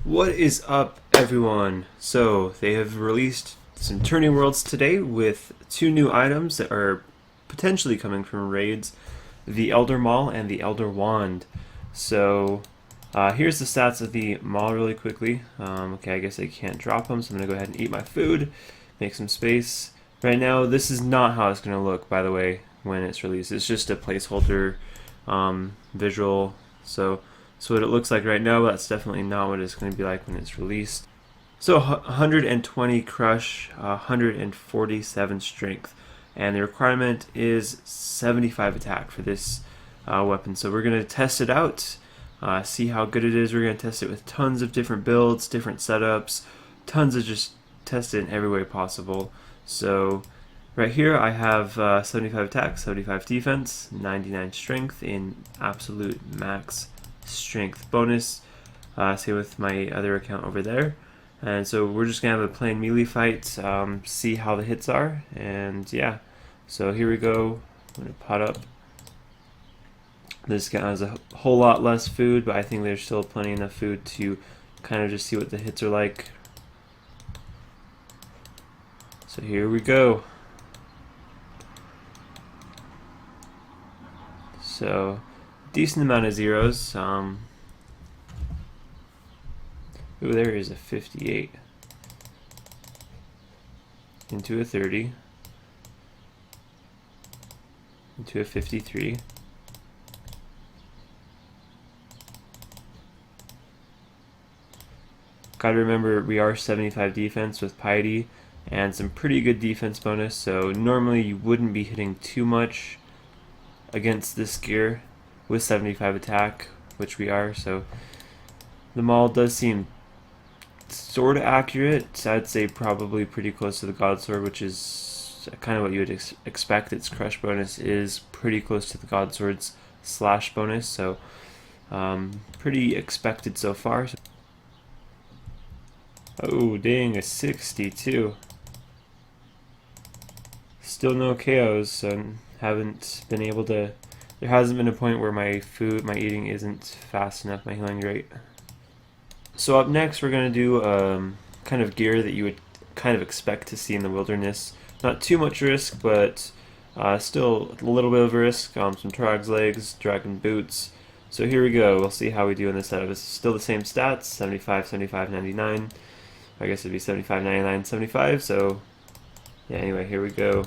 What is up, everyone? So, they have released some Turning Worlds today with two new items that are potentially coming from raids, the Elder Maul and the Elder Wand. So, here's the stats of the Maul really quickly. Okay, I guess I can't drop them, so I'm going to go ahead and eat my food, make some space. Right now, this is not how it's going to look, by the way, when it's released. It's just a placeholder visual. So what it looks like right now, that's definitely not what it's going to be like when it's released. So 120 crush, 147 strength, and the requirement is 75 attack for this weapon. So we're going to test it out, see how good it is. We're going to test it with tons of different builds, different setups, tons of just test it in every way possible. So right here I have 75 attack, 75 defense, 99 strength in absolute max strength bonus. Same with my other account over there. And so we're just gonna have a plain melee fight, see how the hits are, and yeah. So here we go. I'm gonna pot up. This guy has a whole lot less food, but I think there's still plenty enough food to kind of just see what the hits are like. So here we go. So decent amount of zeros. Ooh, there is a 58 into a 30 into a 53. Gotta remember we are 75 defense with piety and some pretty good defense bonus, so normally you wouldn't be hitting too much against this gear with 75 attack, which we are. So the Maul does seem sort of accurate. I'd say probably pretty close to the God Sword, which is kind of what you would expect. Its crush bonus is pretty close to the God Sword's slash bonus, so pretty expected so far. Oh dang, a 62. Still no KOs, so haven't been able to. There hasn't been a point where my eating isn't fast enough, my healing rate. So up next we're going to do kind of gear that you would kind of expect to see in the wilderness. Not too much risk, but still a little bit of risk. Some Trog's legs, dragon boots. So here we go, we'll see how we do in this setup. It's still the same stats, 75, 75, 99. I guess it'd be 75, 99, 75, so yeah, anyway, here we go.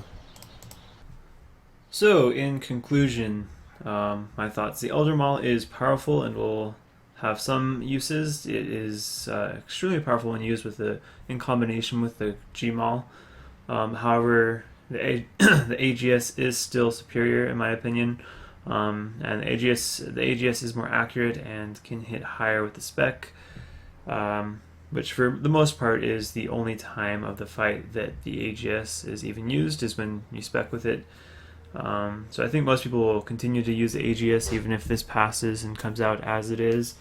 So, in conclusion, my thoughts. The Elder Maul is powerful and will have some uses. It is extremely powerful when used in combination with the G Maul. However, the AGS is still superior in my opinion, and the AGS is more accurate and can hit higher with the spec, which for the most part is the only time of the fight that the AGS is even used, is when you spec with it. So I think most people will continue to use the AGS even if this passes and comes out as it is.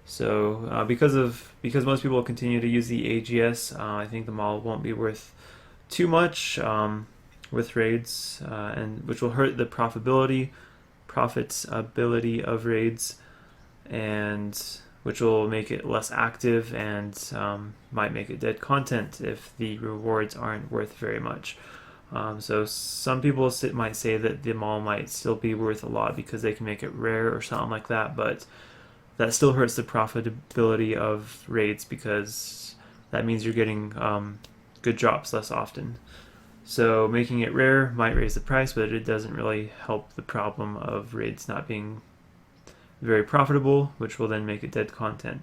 So because most people will continue to use the AGS, I think the Maul won't be worth too much with raids, and which will hurt the profitability of raids, and which will make it less active and might make it dead content if the rewards aren't worth very much. So some people might say that the Maul might still be worth a lot because they can make it rare or something like that, but that still hurts the profitability of raids because that means you're getting good drops less often. So making it rare might raise the price, but it doesn't really help the problem of raids not being very profitable, which will then make it dead content.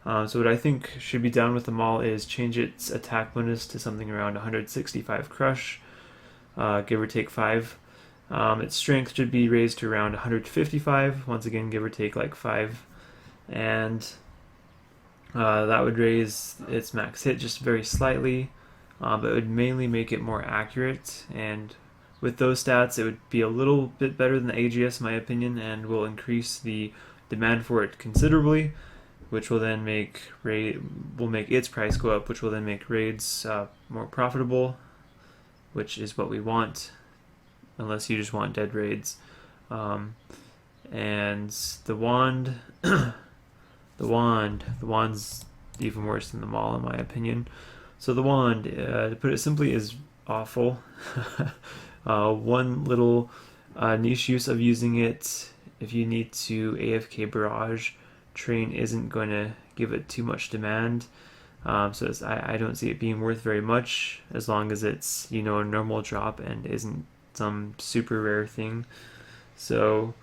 So what I think should be done with the Maul is change its attack bonus to something around 165 crush, give or take 5. Its strength should be raised to around 155, once again give or take like 5, and that would raise its max hit just very slightly, but it would mainly make it more accurate, and with those stats it would be a little bit better than the AGS in my opinion, and will increase the demand for it considerably, which will then make its price go up, which will then make raids more profitable, which is what we want, unless you just want dead raids. And the wand, the wand's even worse than the Maul in my opinion. So the wand, to put it simply, is awful. One little niche use of using it, if you need to AFK barrage train, isn't going to give it too much demand. So I don't see it being worth very much as long as it's, a normal drop and isn't some super rare thing. So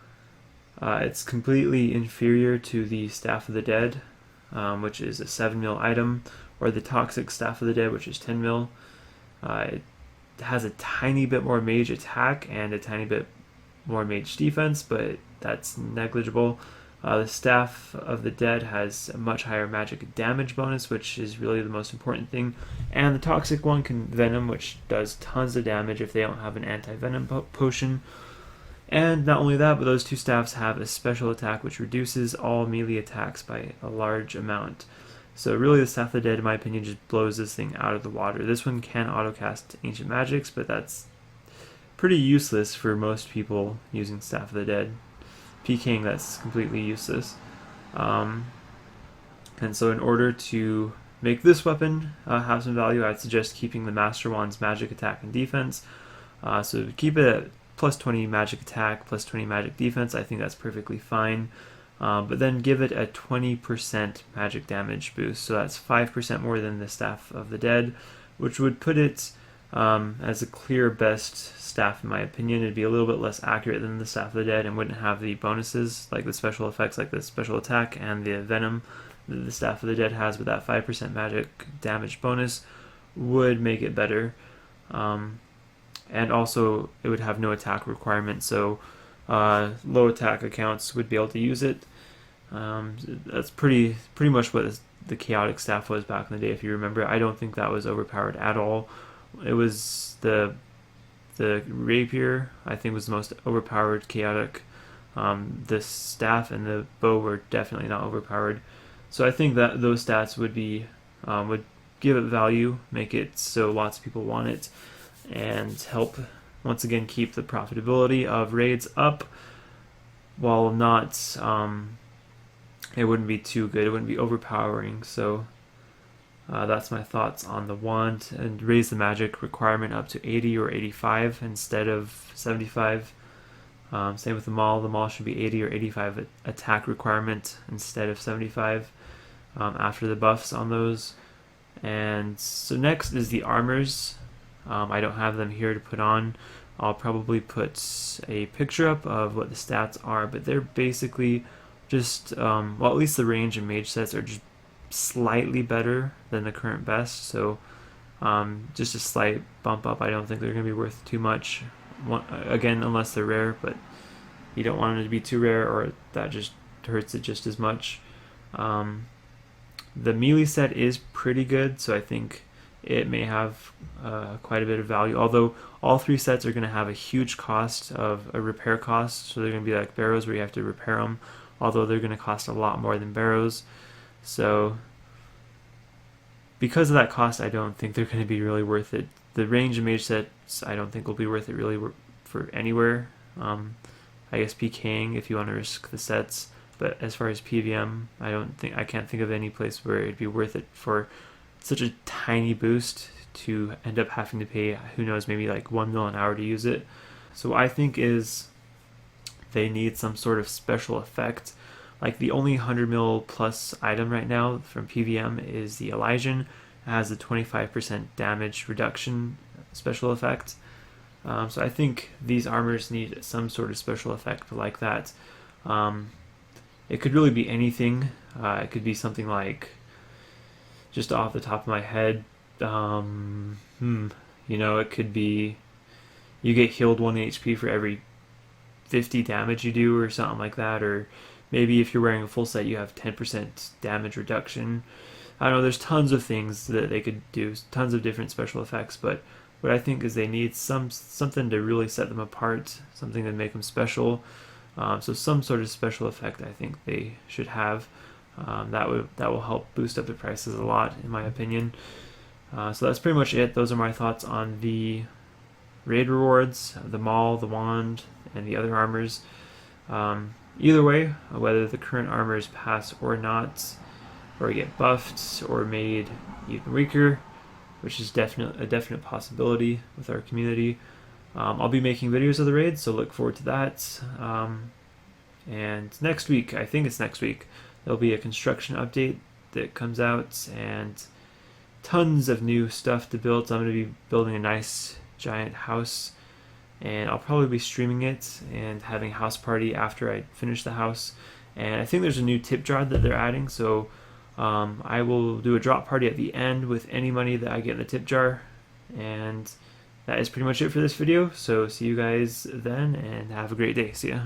it's completely inferior to the Staff of the Dead, which is a 7 mil item, or the Toxic Staff of the Dead, which is 10 mil. It has a tiny bit more mage attack and a tiny bit more mage defense, but that's negligible. The Staff of the Dead has a much higher magic damage bonus, which is really the most important thing. And the Toxic one can Venom, which does tons of damage if they don't have an anti-venom potion. And not only that, but those two staffs have a special attack which reduces all melee attacks by a large amount. So really the Staff of the Dead, in my opinion, just blows this thing out of the water. This one can autocast Ancient Magics, but that's pretty useless for most people using Staff of the Dead. PKing, that's completely useless. And so in order to make this weapon have some value, I'd suggest keeping the Master Wand's magic attack and defense. So keep it at plus 20 magic attack, plus 20 magic defense. I think that's perfectly fine. But then give it a 20% magic damage boost. So that's 5% more than the Staff of the Dead, which would put it as a clear best staff in my opinion. It'd be a little bit less accurate than the Staff of the Dead and wouldn't have the bonuses like the special effects, like the special attack and the venom that the Staff of the Dead has, but that 5% magic damage bonus would make it better. And also it would have no attack requirement, so low attack accounts would be able to use it. That's pretty much what the chaotic staff was back in the day, if you remember. I don't think that was overpowered at all. It was the rapier, I think, was the most overpowered chaotic. The staff and the bow were definitely not overpowered. So I think that those stats would give it value, make it so lots of people want it, and help once again keep the profitability of raids up, while not it wouldn't be too good, it wouldn't be overpowering. So that's my thoughts on the wand, and raise the magic requirement up to 80 or 85 instead of 75. Same with the Maul. The Maul should be 80 or 85 attack requirement instead of 75 after the buffs on those. And so next is the armors. I don't have them here to put on. I'll probably put a picture up of what the stats are, but they're basically just, well, at least the range and mage sets are just slightly better than the current best, so just a slight bump up. I don't think they're going to be worth too much, again, unless they're rare, but you don't want them to be too rare or that just hurts it just as much. The melee set is pretty good, so I think it may have quite a bit of value, although all three sets are going to have a huge cost of a repair cost, so they're going to be like barrows where you have to repair them, although they're going to cost a lot more than barrows. So because of that cost, I don't think they're going to be really worth it. The range and mage sets I don't think will be worth it really for anywhere. I guess PKing if you want to risk the sets, but as far as PVM, I can't think of any place where it'd be worth it for such a tiny boost to end up having to pay, who knows, maybe like 1 mil an hour to use it. So what I think is they need some sort of special effect. Like the only 100 mil plus item right now from PVM is the Elysian. It has a 25% damage reduction special effect. So I think these armors need some sort of special effect like that. It could really be anything. It could be something like, just off the top of my head, it could be you get healed 1 HP for every 50 damage you do or something like that, or maybe if you're wearing a full set you have 10% damage reduction. I don't know, there's tons of things that they could do, tons of different special effects, but what I think is they need something to really set them apart, something to make them special. So some sort of special effect I think they should have. That will help boost up the prices a lot, in my opinion. So that's pretty much it. Those are my thoughts on the raid rewards, the Maul, the wand, and the other armors. Either way, whether the current armors pass or not, or get buffed or made even weaker, which is a definite possibility with our community. I'll be making videos of the raids, so look forward to that. And next week, I think it's next week, there'll be a construction update that comes out and tons of new stuff to build. So I'm going to be building a nice giant house, and I'll probably be streaming it and having a house party after I finish the house. And I think there's a new tip jar that they're adding, so I will do a drop party at the end with any money that I get in the tip jar. And that is pretty much it for this video, so see you guys then, and have a great day. See ya.